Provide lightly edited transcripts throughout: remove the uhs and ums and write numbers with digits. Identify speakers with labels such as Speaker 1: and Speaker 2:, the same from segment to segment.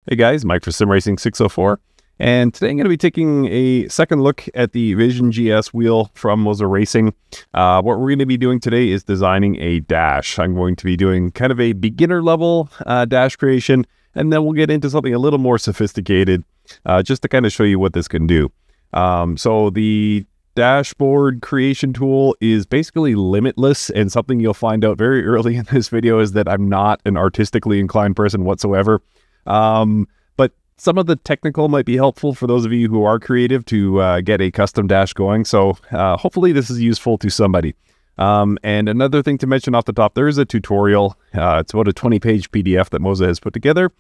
Speaker 1: Hey guys, Mike for SimRacing 604, and today I'm going to be taking a second look at the Vision GS wheel from Moza Racing. What we're going to be doing today is designing a dash. I'm going to be doing kind of a beginner level dash creation, and then we'll get into something a little more sophisticated, just to kind of show you what this can do. So the dashboard creation tool is basically limitless, and something you'll find out very early in this video is that I'm not an artistically inclined person whatsoever. But some of the technical might be helpful for those of you who are creative to get a custom dash going. So hopefully this is useful to somebody. And another thing to mention off the top, there is a tutorial. It's about a 20-page PDF that Moza has put together.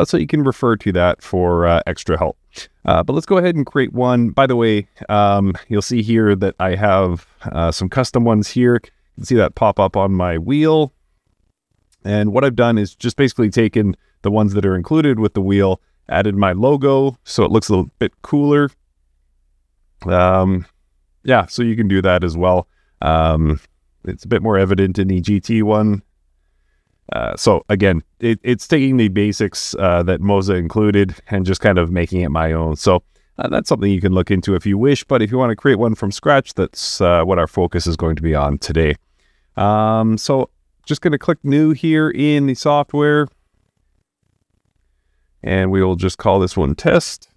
Speaker 1: So you can refer to that for extra help. But let's go ahead and create one. By the way, you'll see here that I have some custom ones here. You can see that pop up on my wheel. And what I've done is just basically taken the ones that are included with the wheel, added my logo so it looks a little bit cooler. Yeah, so you can do that as well. It's a bit more evident in the GT one. So again, it's taking the basics that Moza included and just kind of making it my own. So that's something you can look into if you wish, but if you want to create one from scratch, that's what our focus is going to be on today. So just going to click new here in the software. And we will just call this one test.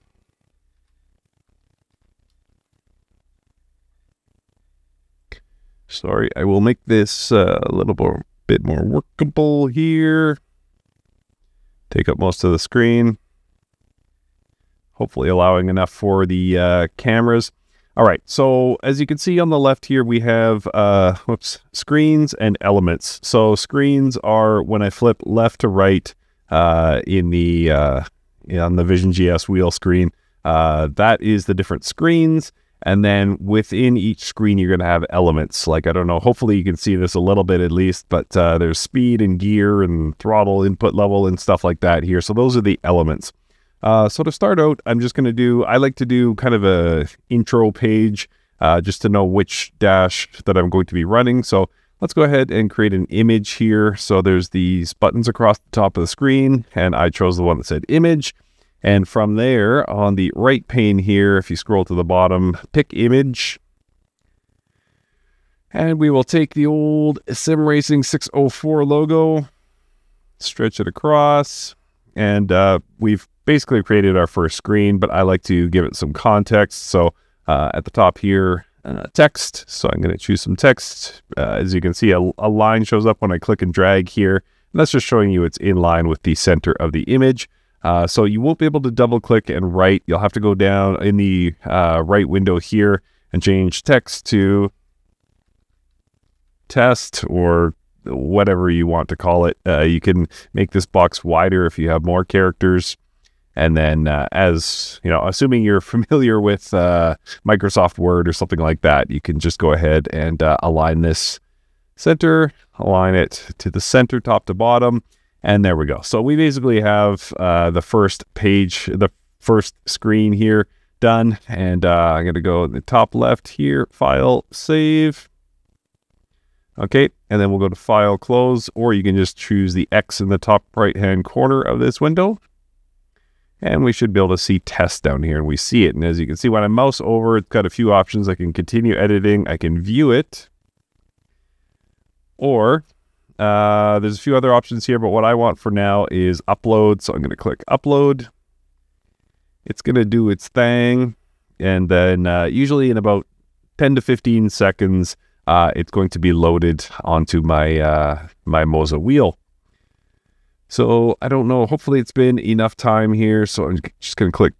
Speaker 1: Sorry, I will make this a little bit more workable here. Take up most of the screen. Hopefully allowing enough for the cameras. All right, so as you can see on the left here, we have screens and elements. So screens are when I flip left to right in the on the Vision GS wheel screen. That is the different screens, and then within each screen you're going to have elements. Like, I don't know, hopefully you can see this a little bit at least, but there's speed and gear and throttle input level and stuff like that here. So those are the elements. So to start out, I'm just going to I like to do kind of a intro page just to know which dash that I'm going to be running. So let's go ahead and create an image here. So there's these buttons across the top of the screen, and I chose the one that said image. And from there, on the right pane here, if you scroll to the bottom, pick image. And we will take the old SimRacing 604 logo, stretch it across, and we've basically created our first screen, but I like to give it some context. So at the top here, text. So I'm going to choose some text. As you can see, a line shows up when I click and drag here. And that's just showing you it's in line with the center of the image. So you won't be able to double click and write. You'll have to go down in the right window here and change text to test or whatever you want to call it. You can make this box wider if you have more characters. And then as, you know, assuming you're familiar with Microsoft Word or something like that, you can just go ahead and align this center, align it to the center, top to bottom, and there we go. So we basically have the first page, the first screen here done. And I'm going to go in the top left here, File, Save. Okay, and then we'll go to File, Close, or you can just choose the X in the top right-hand corner of this window. And we should be able to see test down here, and we see it. And as you can see, when I mouse over, it's got a few options. I can continue editing. I can view it. Or there's a few other options here, but what I want for now is upload. So I'm going to click upload. It's going to do its thing. And then usually in about 10 to 15 seconds, it's going to be loaded onto my, my Moza wheel. So I don't know, hopefully it's been enough time here. So I'm just going to click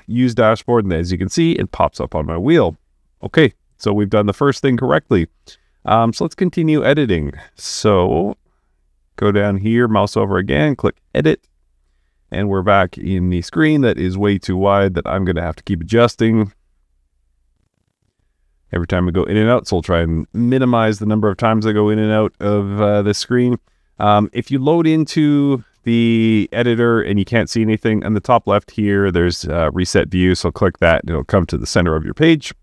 Speaker 1: use dashboard. And as you can see, it pops up on my wheel. Okay, so we've done the first thing correctly. So let's continue editing. So go down here, mouse over again, click edit. And we're back in the screen that is way too wide that I'm going to have to keep adjusting every time I go in and out. So we'll try and minimize the number of times I go in and out of this screen. If you load into the editor and you can't see anything, on the top left here, there's reset view. So click that and it'll come to the center of your page.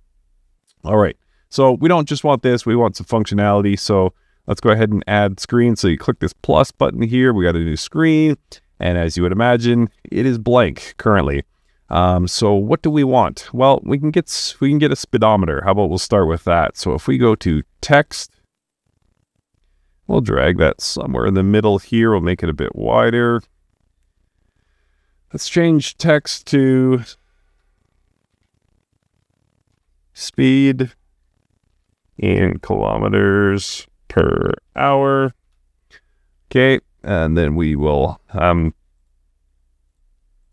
Speaker 1: All right. So we don't just want this, we want some functionality. So let's go ahead and add screen. So you click this plus button here. We got a new screen. And as you would imagine, it is blank currently. So what do we want? Well, we can get a speedometer. How about we'll start with that. So if we go to text, we'll drag that somewhere in the middle here. We'll make it a bit wider. Let's change text to speed in kilometers per hour. Okay, and then we will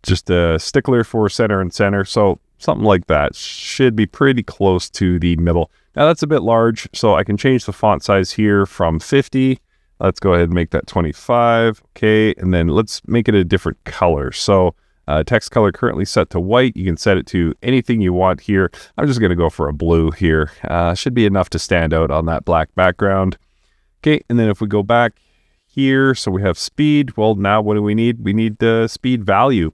Speaker 1: just a stickler for center and center. So something like that should be pretty close to the middle. Now that's a bit large, so I can change the font size here from 50. Let's go ahead and make that 25. Okay, and then let's make it a different color. So text color currently set to white. You can set it to anything you want here. I'm just going to go for a blue here. Should be enough to stand out on that black background. Okay, and then if we go back here, so we have speed. Well, now what do we need? We need the speed value.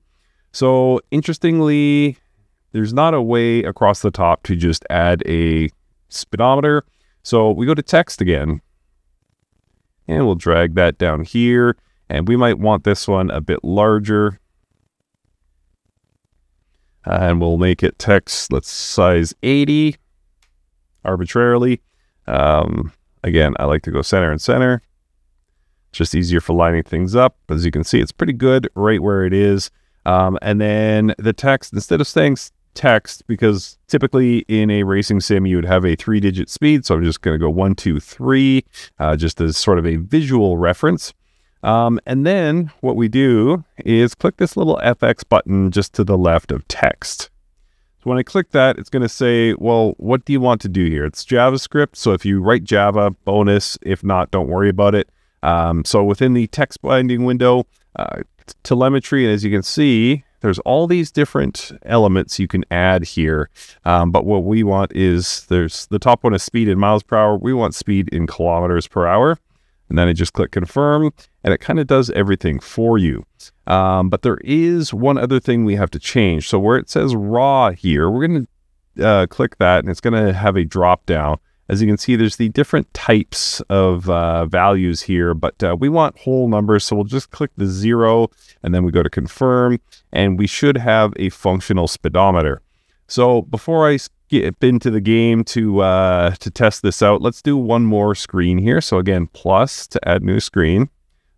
Speaker 1: So interestingly, there's not a way across the top to just add a speedometer. So we go to text again, and we'll drag that down here. And we might want this one a bit larger. And we'll make it text, let's size 80 arbitrarily. Again, I like to go center and center. Just easier for lining things up. As you can see, it's pretty good right where it is. And then the text, instead of saying text, because typically in a racing sim, you would have a 3-digit speed. So I'm just going to go 1, 2, 3, just as sort of a visual reference. And then what we do is click this little FX button just to the left of text. So when I click that, it's going to say, well, what do you want to do here? It's JavaScript. So if you write Java, bonus. If not, don't worry about it. So within the text binding window, telemetry, and as you can see, there's all these different elements you can add here. But what we want is, there's the top one is speed in miles per hour. We want speed in kilometers per hour. And then I just click confirm, and it kind of does everything for you. But there is one other thing we have to change. So where it says raw here, we're going to click that, and it's going to have a drop down. As you can see, there's the different types of values here, but we want whole numbers. So we'll just click the 0, and then we go to confirm, and we should have a functional speedometer. So before I get into the game to test this out, let's do one more screen here. So again, plus to add new screen.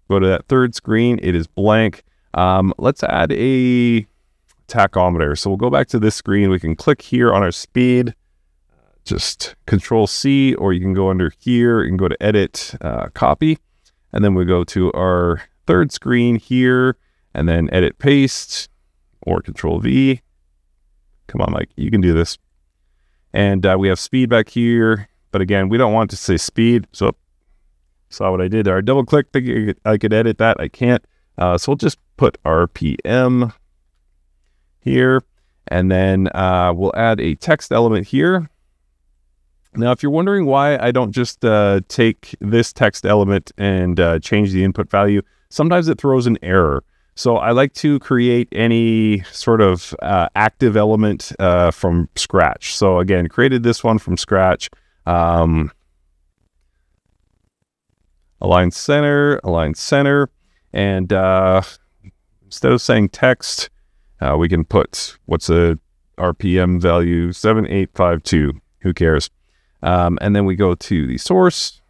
Speaker 1: Go to that third screen. It is blank. Let's add a tachometer. So we'll go back to this screen. We can click here on our speed. Just Control C, or you can go under here and go to edit, copy. And then we go to our third screen here, and then edit paste, or Control V. Come on, Mike, you can do this. And we have speed back here, but again, we don't want to say speed. So saw what I did there. I double clicked, I could edit that. I can't. So we'll just put RPM here, and then we'll add a text element here. Now, if you're wondering why I don't just take this text element and change the input value, sometimes it throws an error. So I like to create any sort of active element from scratch. So again, created this one from scratch. Align center, and instead of saying text, we can put, what's a RPM value, 7852, who cares? And then we go to the source,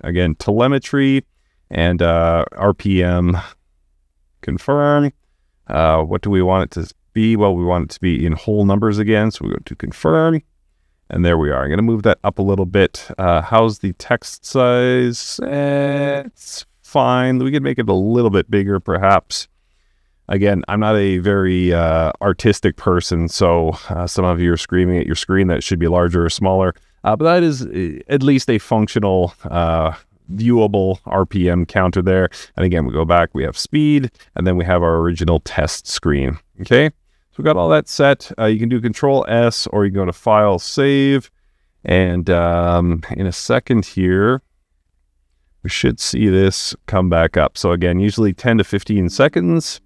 Speaker 1: again, telemetry, and RPM, confirm. What do we want it to be? Well, we want it to be in whole numbers again, so we go to confirm, and there we are. I'm going to move that up a little bit. How's the text size? It's fine. We could make it a little bit bigger, perhaps. Again, I'm not a very artistic person, so some of you are screaming at your screen that it should be larger or smaller. But that is at least a functional, viewable RPM counter there. And again, we go back, we have speed, and then we have our original test screen. Okay, so we got all that set. You can do Control S, or you can go to File, Save, and in a second here, we should see this come back up. So again, usually 10 to 15 seconds.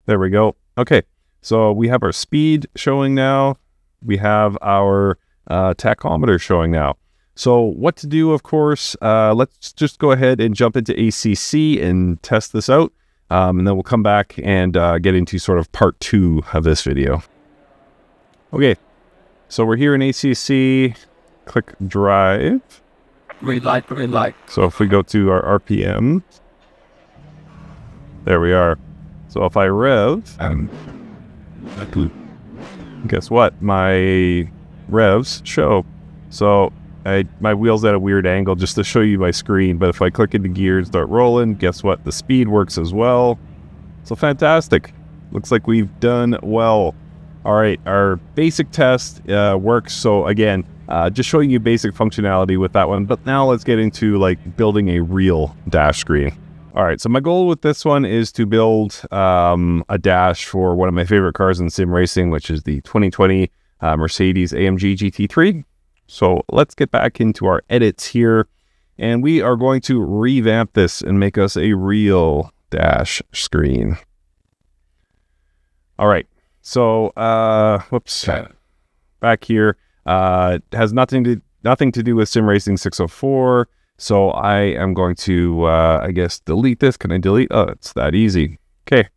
Speaker 1: There we go. Okay, so we have our speed showing now. We have our tachometer showing now. So what to do, of course, let's just go ahead and jump into ACC and test this out. And then we'll come back and get into sort of part 2 of this video. Okay, so we're here in ACC, click drive.
Speaker 2: Green light, green light.
Speaker 1: So if we go to our RPM, there we are. So if I rev, guess what? My revs show. So my wheel's at a weird angle just to show you my screen, but if I click into gears, start rolling, guess what? The speed works as well. So fantastic. Looks like we've done well. All right, our basic test works. So again, just showing you basic functionality with that one, but now let's get into like building a real dash screen. All right, so my goal with this one is to build a dash for one of my favorite cars in sim racing, which is the 2020 Mercedes AMG GT3. So let's get back into our edits here, and we are going to revamp this and make us a real dash screen. All right, so whoops, back here has nothing to do with Sim Racing 604. So I am going to I guess delete this. Can I delete? Oh, it's that easy. Okay,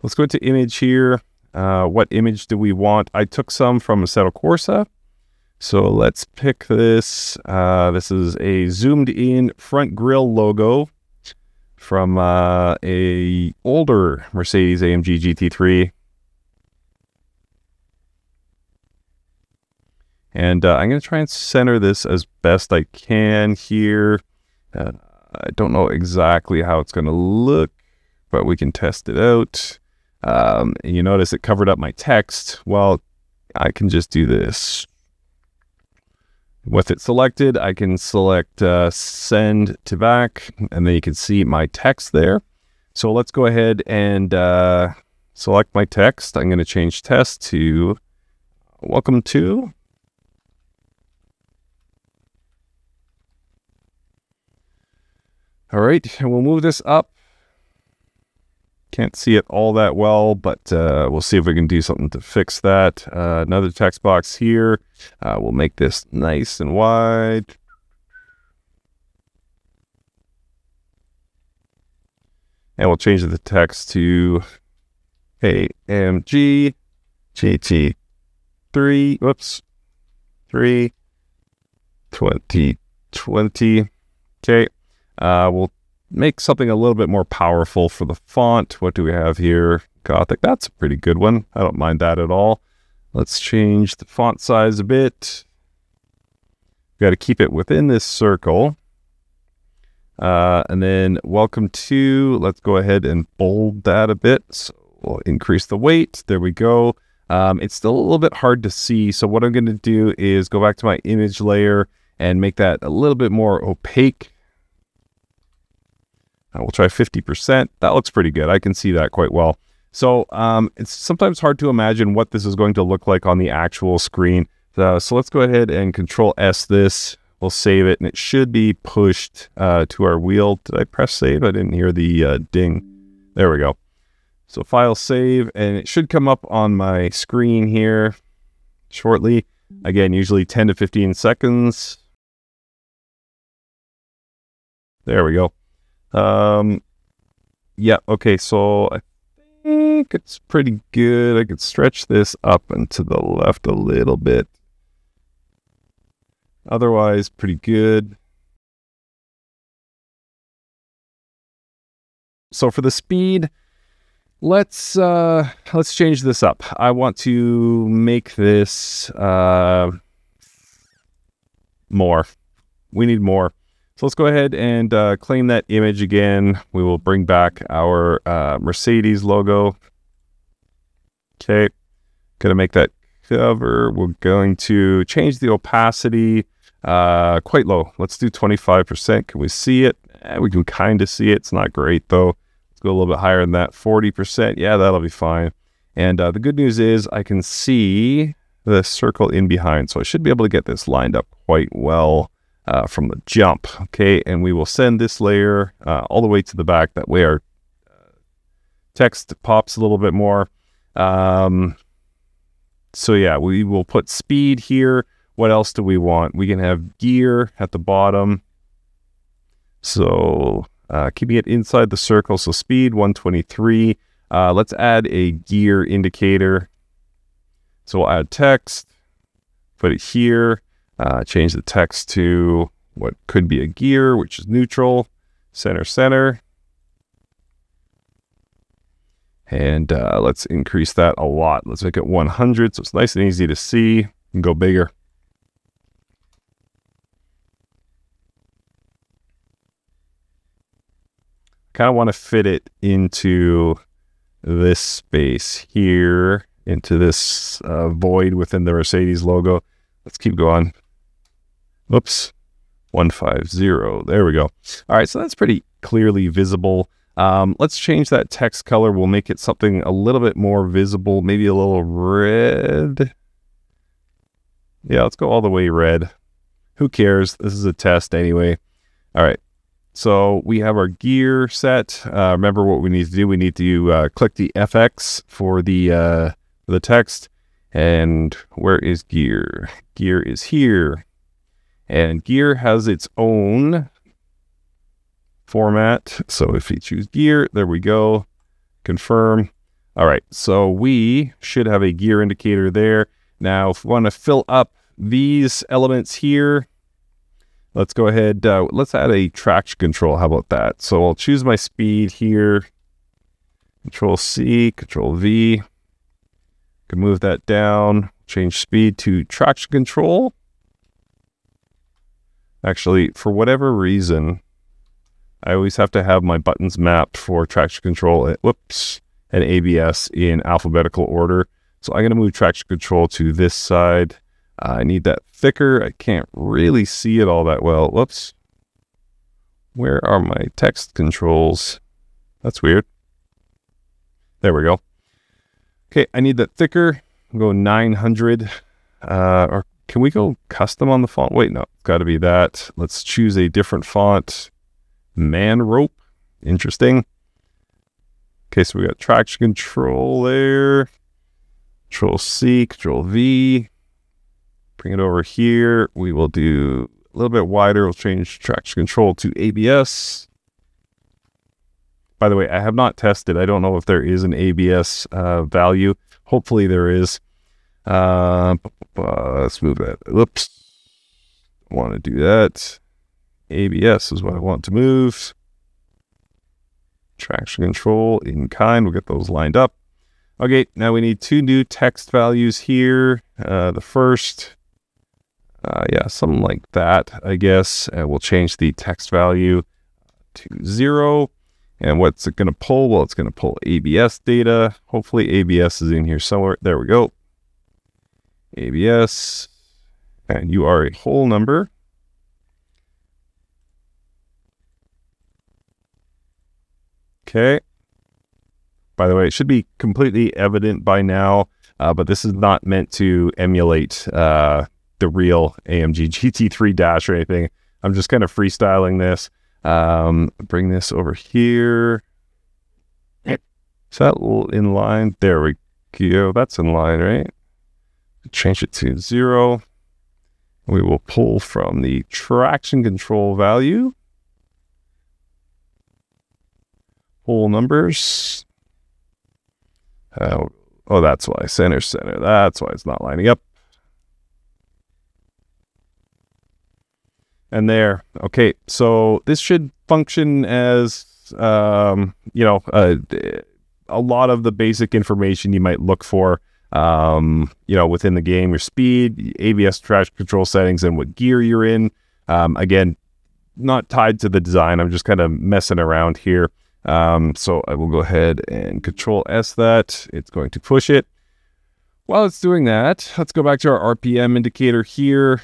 Speaker 1: let's go to image here. What image do we want? I took some from Assetto Corsa. So let's pick this. This is a zoomed in front grille logo from a older Mercedes AMG GT3. And I'm going to try and center this as best I can here. I don't know exactly how it's going to look, but we can test it out. You notice it covered up my text. Well, I can just do this. With it selected, I can select send to back, and then you can see my text there. So let's go ahead and select my text. I'm going to change test to welcome to. All right, and we'll move this up. Can't see it all that well, but we'll see if we can do something to fix that. Another text box here. We'll make this nice and wide. And we'll change the text to AMG GT3, whoops, 3, 2020. Okay, we'll make something a little bit more powerful for the font. What do we have here? Gothic. That's a pretty good one. I don't mind that at all. Let's change the font size a bit. We got to keep it within this circle. And then welcome to, let's go ahead and bold that a bit. So we'll increase the weight. There we go. It's still a little bit hard to see. So what I'm going to do is go back to my image layer and make that a little bit more opaque. We'll try 50%. That looks pretty good. I can see that quite well. So it's sometimes hard to imagine what this is going to look like on the actual screen. So let's go ahead and Control S this. We'll save it, and it should be pushed to our wheel. Did I press save? I didn't hear the ding. There we go. So file save, and it should come up on my screen here shortly. Again, usually 10 to 15 seconds. There we go. Yeah, okay, so I think it's pretty good. I could stretch this up and to the left a little bit. Otherwise, pretty good. So for the speed, let's change this up. I want to make this more. We need more. So let's go ahead and claim that image again. We will bring back our Mercedes logo. Okay, gonna make that cover. We're going to change the opacity quite low. Let's do 25%. Can we see it? We can kind of see it. It's not great though. Let's go a little bit higher than that. 40%. Yeah, that'll be fine. And the good news is I can see the circle in behind, so I should be able to get this lined up quite well. From the jump, okay, and we will send this layer all the way to the back. That way our text pops a little bit more. So yeah, we will put speed here. What else do we want? We can have gear at the bottom. So keeping it inside the circle. So speed 123. Let's add a gear indicator. So we'll add text, put it here, change the text to what could be a gear, which is neutral, center. And let's increase that a lot. Let's make it 100 so it's nice and easy to see and go bigger. Kind of want to fit it into this space here, into this void within the Mercedes logo. Let's keep going. Oops, 150. There we go. All right, so that's pretty clearly visible. Let's change that text color. We'll make it something a little bit more visible, maybe a little red. Yeah, let's go all the way red. Who cares? This is a test anyway. All right. So we have our gear set. Remember what we need to do. We need to click the FX for the text. And where is gear? Gear is here. And gear has its own format. So if we choose gear, there we go. Confirm. All right. So we should have a gear indicator there. Now, if we want to fill up these elements here, let's go ahead, let's add a traction control. How about that? So I'll choose my speed here. Control C, Control V. Can move that down, change speed to traction control. Actually, for whatever reason, I always have to have my buttons mapped for traction control, and ABS in alphabetical order. So I'm going to move traction control to this side. I need that thicker. I can't really see it all that well. Whoops. Where are my text controls? That's weird. There we go. Okay, I need that thicker. I'll go 900. Or can we go custom on the font? Wait, no, it's got to be that. Let's choose a different font. Man rope. Interesting. Okay, so we got traction control there. Control C, Control V. Bring it over here. We will do a little bit wider. We'll change traction control to ABS. By the way, I have not tested. I don't know if there is an ABS value. Hopefully there is. Let's move that. Oops. I want to do that. ABS is what I want to move. Traction control in kind. We'll get those lined up. Okay, now we need two new text values here. The first, yeah, something like that, I guess. And we'll change the text value to 0. And what's it going to pull? Well, it's going to pull ABS data. Hopefully ABS is in here somewhere. There we go. ABS. And you are a whole number. Okay. By the way, it should be completely evident by now, but this is not meant to emulate the real AMG GT3 Dash or anything. I'm just kind of freestyling this. Bring this over here. Is that in line? There we go. That's in line, right? Change it to 0. We will pull from the traction control value. Whole numbers. Oh, that's why. Center. That's why it's not lining up. And there. Okay, so this should function as, you know, a lot of the basic information you might look for, you know, within the game. Your speed, ABS traction control settings, and what gear you're in. Again, not tied to the design. I'm just kind of messing around here. So I will go ahead and Control S that. It's going to push it. While it's doing that, let's go back to our RPM indicator here.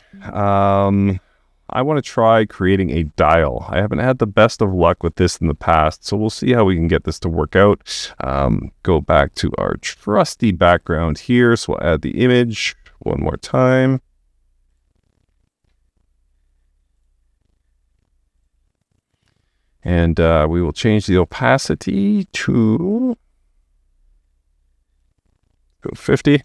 Speaker 1: I want to try creating a dial. I haven't had the best of luck with this in the past, so we'll see how we can get this to work out. Go back to our trusty background here. So we'll add the image one more time. And we will change the opacity to 50.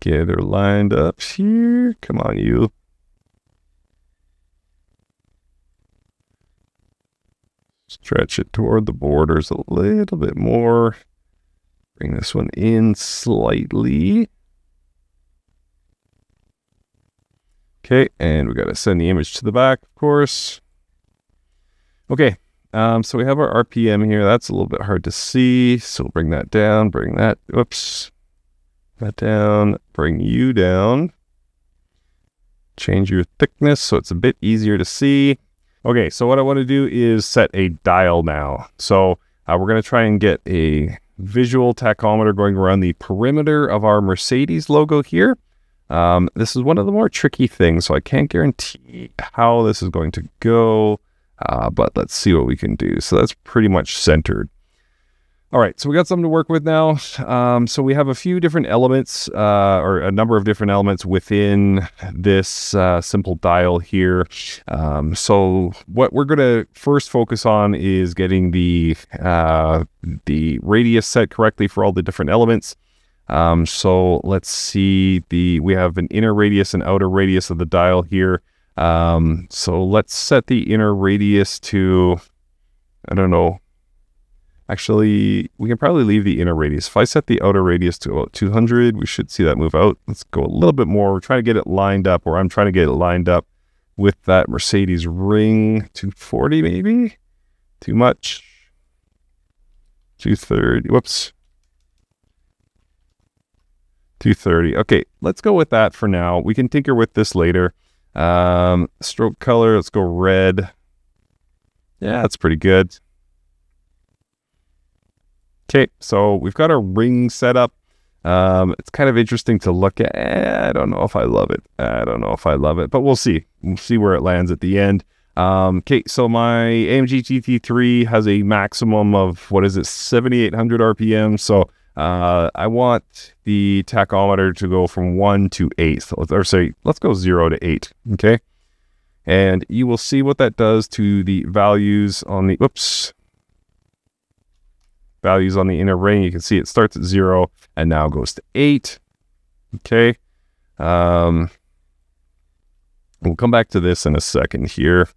Speaker 1: Get her lined up here. Come on, you. Stretch it toward the borders a little bit more. Bring this one in slightly. Okay, and we got to send the image to the back, of course. Okay, so we have our RPM here. That's a little bit hard to see, so we'll bring that down, bring that, whoops, that down, bring you down. Change your thickness so it's a bit easier to see. Okay, so what I want to do is set a dial now. So we're going to try and get a visual tachometer going around the perimeter of our Mercedes logo here. This is one of the more tricky things, so I can't guarantee how this is going to go, but let's see what we can do. So that's pretty much centered. All right, so we got something to work with now. So we have a few different elements, or a number of different elements within this simple dial here. So what we're going to first focus on is getting the radius set correctly for all the different elements. So let's see, we have an inner radius and outer radius of the dial here. So let's set the inner radius to, I don't know. Actually, we can probably leave the inner radius. If I set the outer radius to about 200, we should see that move out. Let's go a little bit more. We're trying to get it lined up, or I'm trying to get it lined up with that Mercedes ring. 240 maybe? Too much. 230. Whoops. 230. Okay, let's go with that for now. We can tinker with this later. Stroke color, let's go red. Yeah, that's pretty good. Okay, so we've got our ring set up. It's kind of interesting to look at. I don't know if I love it. I don't know if I love it, but we'll see. We'll see where it lands at the end. Okay, so my AMG GT3 has a maximum of, what is it, 7,800 RPM. So I want the tachometer to go from 1 to 8. Or say, let's go 0 to 8, okay? And you will see what that does to the values on the, values on the inner ring. You can see it starts at 0 and now goes to 8. Okay. We'll come back to this in a second here.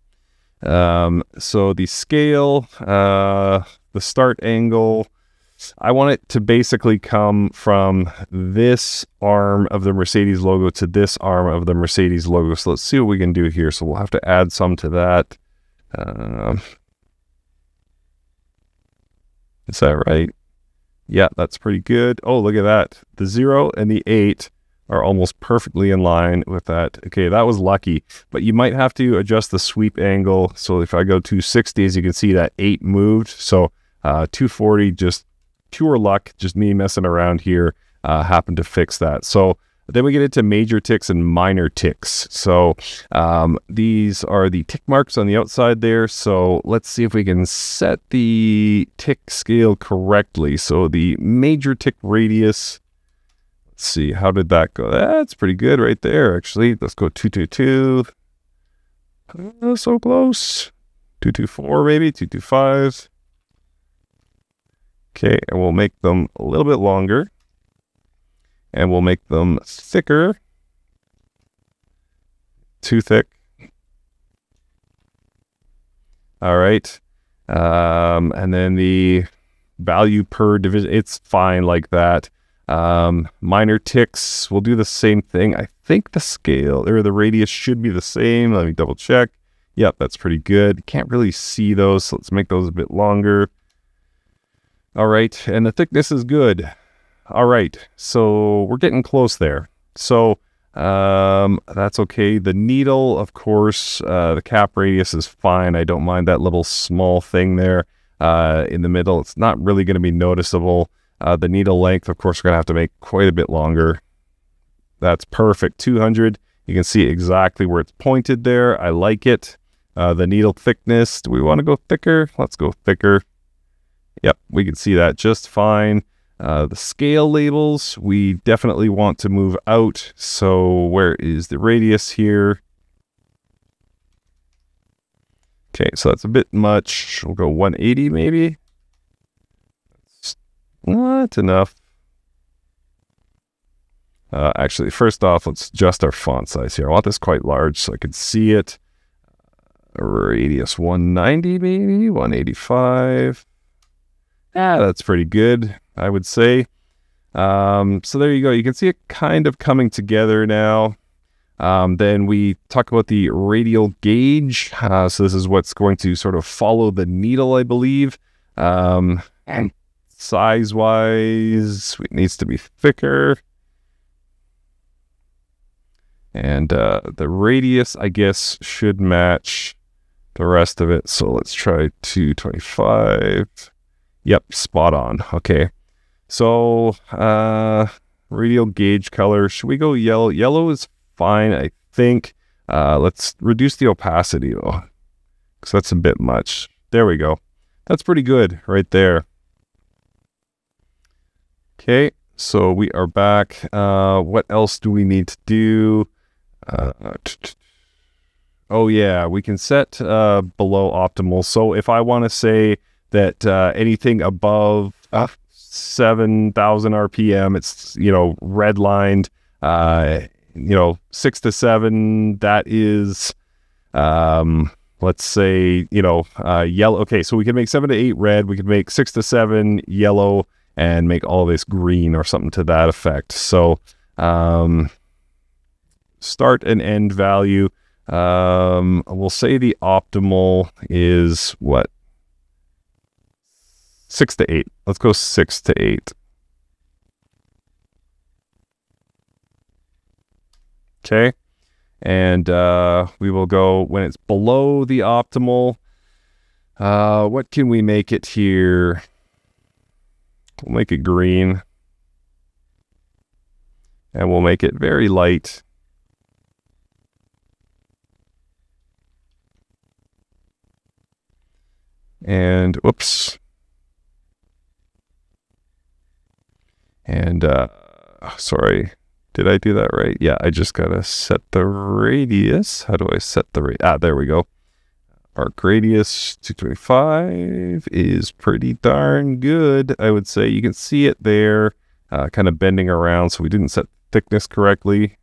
Speaker 1: So the scale, the start angle, I want it to basically come from this arm of the Mercedes logo to this arm of the Mercedes logo. So let's see what we can do here. So we'll have to add some to that. Is that right? Yeah, that's pretty good. Oh, look at that. The 0 and the 8 are almost perfectly in line with that. Okay, that was lucky, but you might have to adjust the sweep angle. So if I go 260, as you can see, that 8 moved. So 240, just pure luck, just me messing around here, happened to fix that. So then we get into major ticks and minor ticks. So these are the tick marks on the outside there. So let's see if we can set the tick scale correctly. So the major tick radius, let's see, how did that go? That's pretty good right there, actually. Let's go 222. So close. 224 maybe, 225. Okay, and we'll make them a little bit longer. And we'll make them thicker. Too thick. All right. And then the value per division, it's fine like that. Minor ticks, we'll do the same thing. I think the scale or the radius should be the same. Let me double check. Yep, that's pretty good. Can't really see those, so let's make those a bit longer. All right, and the thickness is good. All right, so we're getting close there. So that's okay. The needle, of course, the cap radius is fine. I don't mind that little small thing there in the middle. It's not really going to be noticeable. The needle length, of course, we're going to have to make quite a bit longer. That's perfect. 200. You can see exactly where it's pointed there. I like it. The needle thickness, do we want to go thicker? Let's go thicker. Yep, we can see that just fine. The scale labels, we definitely want to move out. So where is the radius here? Okay, so that's a bit much. We'll go 180 maybe. That's not enough. Actually, first off, let's adjust our font size here. I want this quite large so I can see it. Radius 190 maybe, 185. Yeah, that's pretty good, I would say. So there you go. You can see it kind of coming together now. Then we talk about the radial gauge. So this is what's going to sort of follow the needle, I believe. And size-wise, it needs to be thicker. And the radius, I guess, should match the rest of it. So let's try 225. Yep, spot on. Okay. So radial gauge color. Should we go yellow? Yellow is fine, I think. Let's reduce the opacity, though, because that's a bit much. There we go. That's pretty good right there. Okay, so we are back. What else do we need to do? Oh yeah, we can set below optimal. So if I want to say that anything above 7,000 RPM, it's, you know, redlined, 6 to 7, that is, let's say, yellow. Okay, so we can make 7 to 8 red, we can make 6 to 7 yellow, and make all this green or something to that effect. So, start and end value. We'll say the optimal is what? 6 to 8. Let's go 6 to 8. Okay. And we will go when it's below the optimal. What can we make it here? We'll make it green. And we'll make it very light. And whoops. And sorry, did I do that right? Yeah, I just gotta set the radius. How do I set the radius? Ah, there we go. Arc radius 225 is pretty darn good, I would say. You can see it there, kind of bending around, so we didn't set thickness correctly.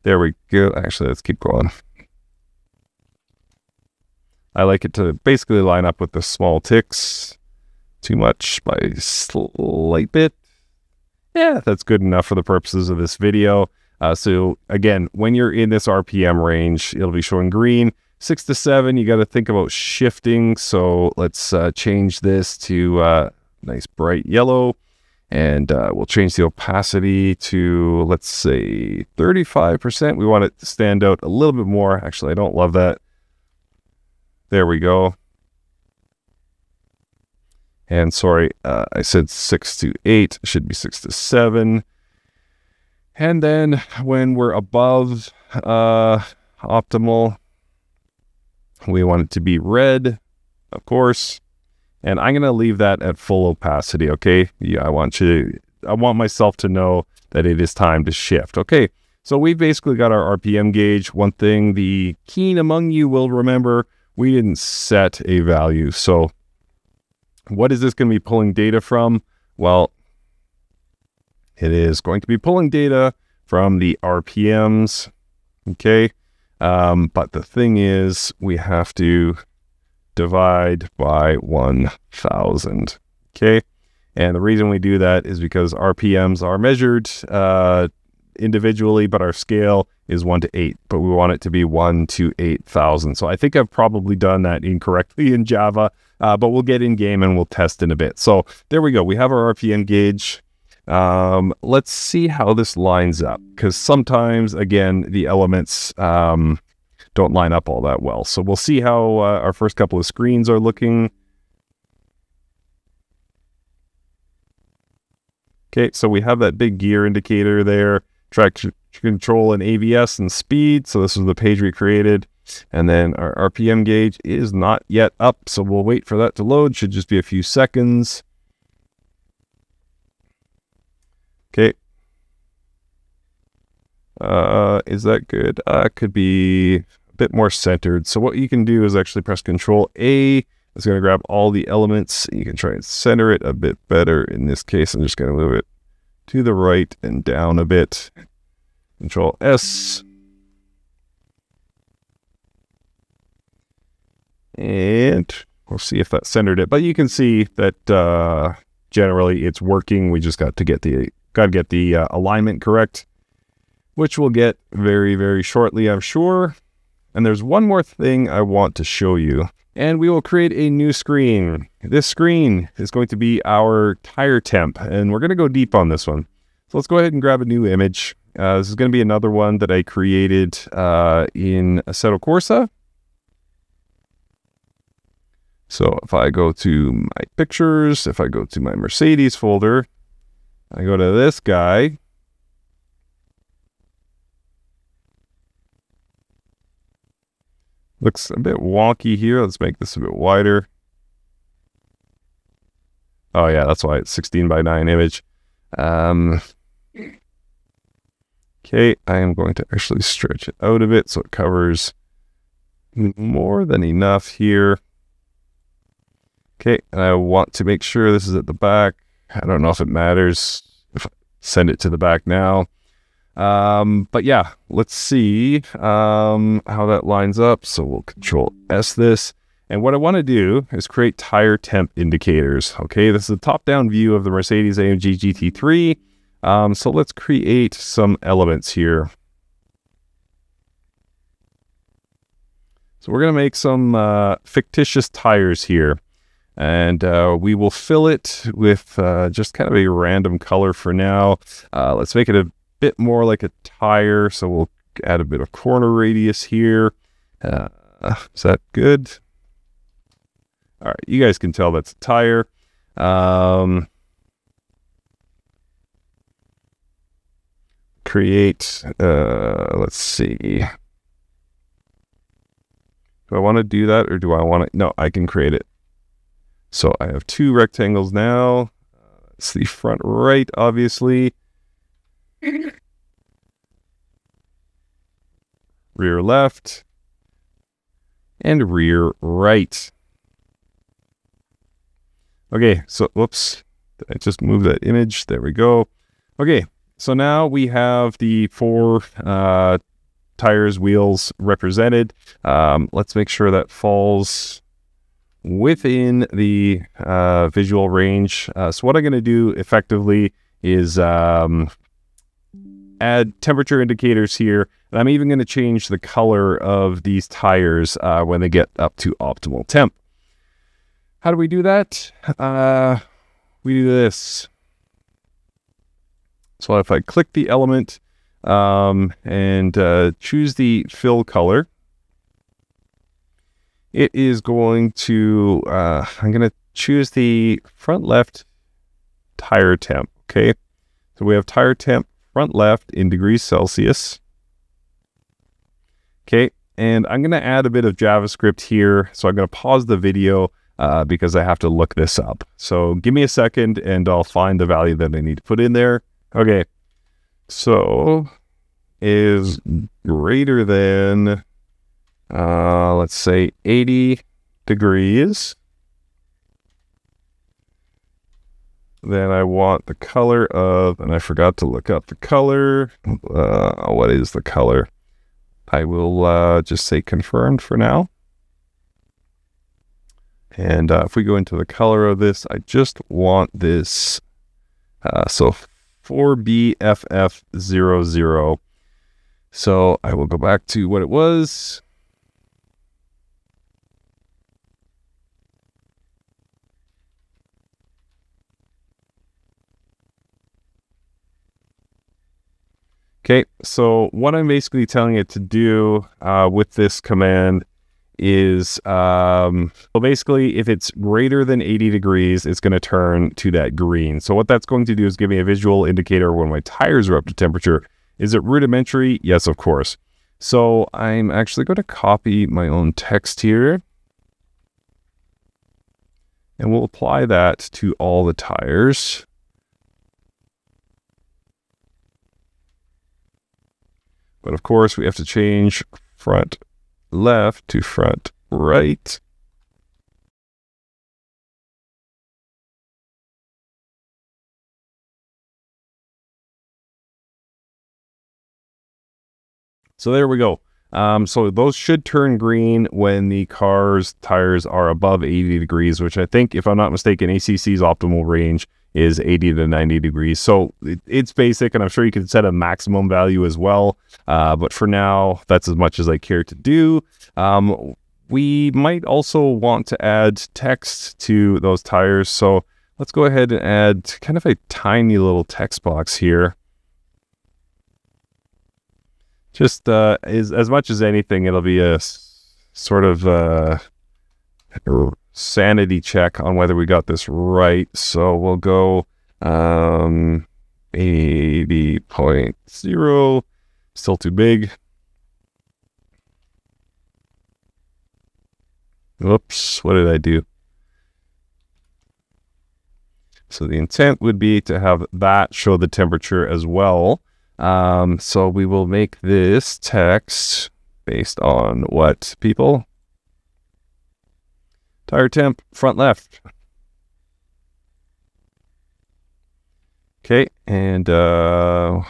Speaker 1: There we go. Actually, let's keep going. I like it to basically line up with the small ticks. Too much by a slight bit. Yeah, that's good enough for the purposes of this video. So again, when you're in this RPM range, it'll be showing green. 6 to 7, you got to think about shifting. So let's change this to nice bright yellow. And we'll change the opacity to, let's say, 35%. We want it to stand out a little bit more. Actually, I don't love that. There we go. And sorry, I said 6 to 8. It should be 6 to 7. And then when we're above optimal, we want it to be red, of course. And I'm going to leave that at full opacity, okay? Yeah, I want myself to know that it is time to shift. Okay, so we basically got our RPM gauge. One thing the keen among you will remember, we didn't set a value. So what is this going to be pulling data from? Well, it is going to be pulling data from the RPMs, okay? But the thing is, we have to divide by 1,000, okay? And the reason we do that is because RPMs are measured individually, but our scale is 1 to 8, but we want it to be 1 to 8,000. So I think I've probably done that incorrectly in Java, but we'll get in game and we'll test in a bit. So there we go. We have our RPM gauge. Let's see how this lines up, because sometimes, again, the elements don't line up all that well. So we'll see how our first couple of screens are looking. Okay, so we have that big gear indicator there, traction control and AVS and speed. So this is the page we created. And then our RPM gauge is not yet up, so we'll wait for that to load. Should just be a few seconds. Okay. Is that good? Could be a bit more centered. So what you can do is actually press Control A. It's going to grab all the elements. You can try and center it a bit better. In this case, I'm just going to move it to the right and down a bit. Control S. And we'll see if that centered it. But you can see that generally it's working. We just got to get the alignment correct, which we'll get very, very shortly, I'm sure. And there's one more thing I want to show you. And we will create a new screen. This screen is going to be our tire temp, and we're going to go deep on this one. So let's go ahead and grab a new image. This is going to be another one that I created in Assetto Corsa. So if I go to my pictures, if I go to my Mercedes folder, I go to this guy. Looks a bit wonky here. Let's make this a bit wider. Oh yeah, that's why it's 16:9 image. Okay, I am going to actually stretch it out a bit so it covers more than enough here. Okay, and I want to make sure this is at the back. I don't know if it matters if I send it to the back now. But yeah, let's see how that lines up. So we'll Control S this. And what I want to do is create tire temp indicators. Okay, this is a top-down view of the Mercedes-AMG GT3. So let's create some elements here. So we're going to make some fictitious tires here. And we will fill it with just kind of a random color for now. Let's make it a bit more like a tire. So we'll add a bit of corner radius here. Is that good? All right, you guys can tell that's a tire. Create, let's see. Do I want to do that or do I want to? No, I can create it. So I have two rectangles now. It's the front right, obviously. Rear left. And rear right. Okay, so whoops. Did I just move that image? There we go. Okay, so now we have the four tires, wheels represented. Let's make sure that falls within the visual range. So what I'm going to do effectively is add temperature indicators here. And I'm even going to change the color of these tires when they get up to optimal temp. How do we do that? We do this. So if I click the element and choose the fill color, it is going to, I'm going to choose the front left tire temp, okay? So we have tire temp front left in degrees Celsius. Okay, and I'm going to add a bit of JavaScript here. So I'm going to pause the video because I have to look this up. So give me a second and I'll find the value that I need to put in there. Okay, so is greater than... let's say 80 degrees. Then I want the color of, and I forgot to look up the color. What is the color? I will just say confirmed for now. And if we go into the color of this, I just want this. So 4BFF00. So I will go back to what it was. Okay, so what I'm basically telling it to do with this command is, well, basically, if it's greater than 80 degrees, it's going to turn to that green. So what that's going to do is give me a visual indicator when my tires are up to temperature. Is it rudimentary? Yes, of course. So I'm actually going to copy my own text here. And we'll apply that to all the tires. But of course, we have to change front left to front right. So there we go. So those should turn green when the car's tires are above 80 degrees, which I think, if I'm not mistaken, ACC's optimal range is 80 to 90 degrees. So it's basic, and I'm sure you can set a maximum value as well. But for now, that's as much as I care to do. We might also want to add text to those tires. So let's go ahead and add kind of a tiny little text box here. Just as much as anything, it'll be a sort of sanity check on whether we got this right. So we'll go 80.0, still too big. Whoops, what did I do? So the intent would be to have that show the temperature as well. So we will make this text based on what, people? Tire temp, front left. Okay, and so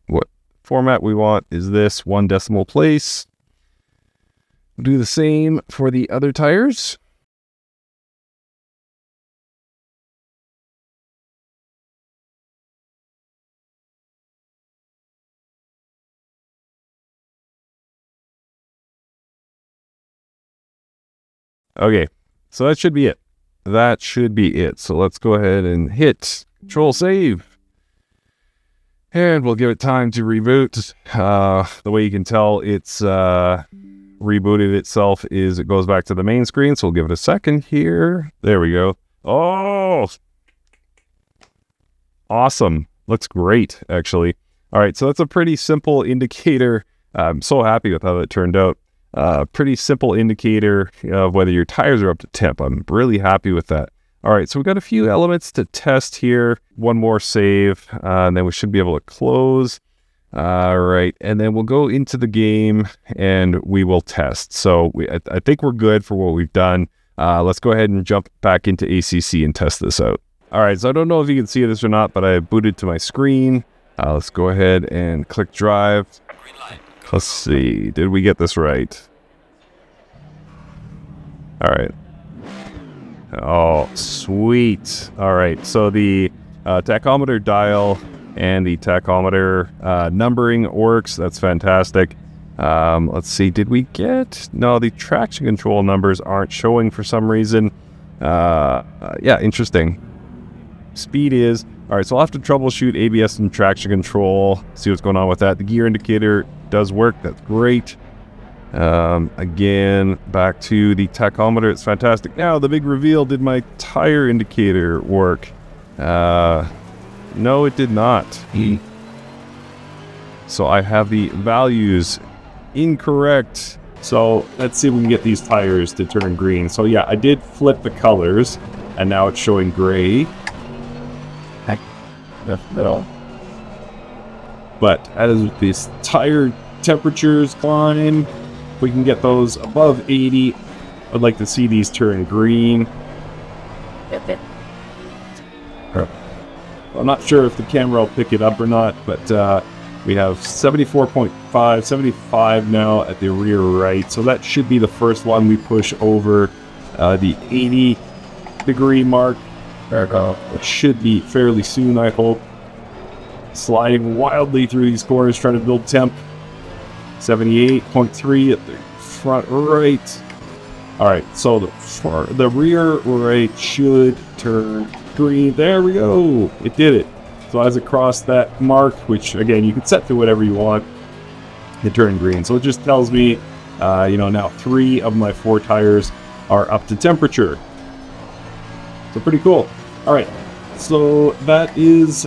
Speaker 1: what format we want is this 1 decimal place. We'll do the same for the other tires. Okay, so that should be it. That should be it. So let's go ahead and hit Control Save. And we'll give it time to reboot. The way you can tell it's rebooted itself is it goes back to the main screen. So we'll give it a second here. There we go. Oh, awesome. Looks great, actually. All right, so that's a pretty simple indicator. I'm so happy with how it turned out. Pretty simple indicator of whether your tires are up to temp. I'm really happy with that. All right, so we've got a few elements to test here. One more save, and then we should be able to close. All right, and then we'll go into the game and we will test. So I think we're good for what we've done. Let's go ahead and jump back into ACC and test this out. All right, so I don't know if you can see this or not, but I booted to my screen. Let's go ahead and click drive. Let's see, did we get this right? All right. Oh, sweet. All right, so the tachometer dial and the tachometer numbering works. That's fantastic. Let's see, did we get... No, the traction control numbers aren't showing for some reason. Yeah, interesting. Speed is... All right, so I'll have to troubleshoot ABS and traction control, see what's going on with that. The gear indicator does work. That's great. Again, back to the tachometer. It's fantastic. Now, the big reveal, did my tire indicator work? No, it did not. So I have the values incorrect. So let's see if we can get these tires to turn green. So yeah, I did flip the colors, and now it's showing gray. But as these tire temperatures climb, we can get those above 80. I'd like to see these turn green. I'm not sure if the camera will pick it up or not, but we have 74.5, 75 now at the rear right. So that should be the first one we push over the 80 degree mark. It should be fairly soon, I hope. Sliding wildly through these corners, trying to build temp. 78.3 at the front right. All right, so the rear right should turn green. There we go. It did it. So as it crossed that mark, which again you can set to whatever you want, it turned green. So it just tells me, you know, now 3 of my 4 tires are up to temperature. So pretty cool. All right, so that is,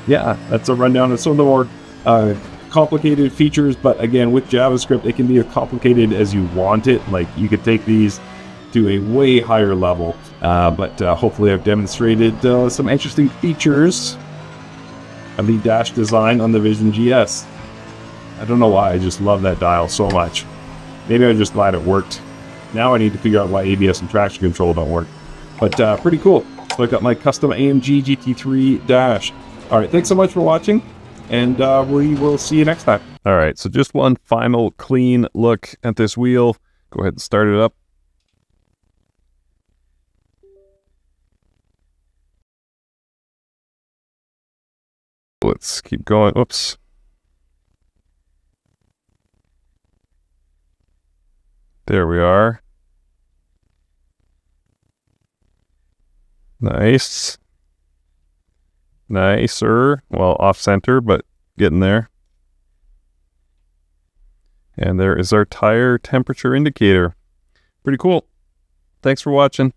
Speaker 1: yeah, that's a rundown of some of the more complicated features. But again, with JavaScript, it can be as complicated as you want it. Like you could take these to a way higher level. But hopefully I've demonstrated some interesting features of the dash design on the Vision GS. I don't know why, I just love that dial so much. Maybe I'm just glad it worked. Now I need to figure out why ABS and traction control don't work. But pretty cool. So I got my custom AMG GT3 dash. All right, thanks so much for watching. and we will see you next time. All right, so just one final clean look at this wheel. Go ahead and start it up. Let's keep going. Oops. There we are. Nice. Nicer. Well, off center, but getting there. And there is our tire temperature indicator. Pretty cool. Thanks for watching.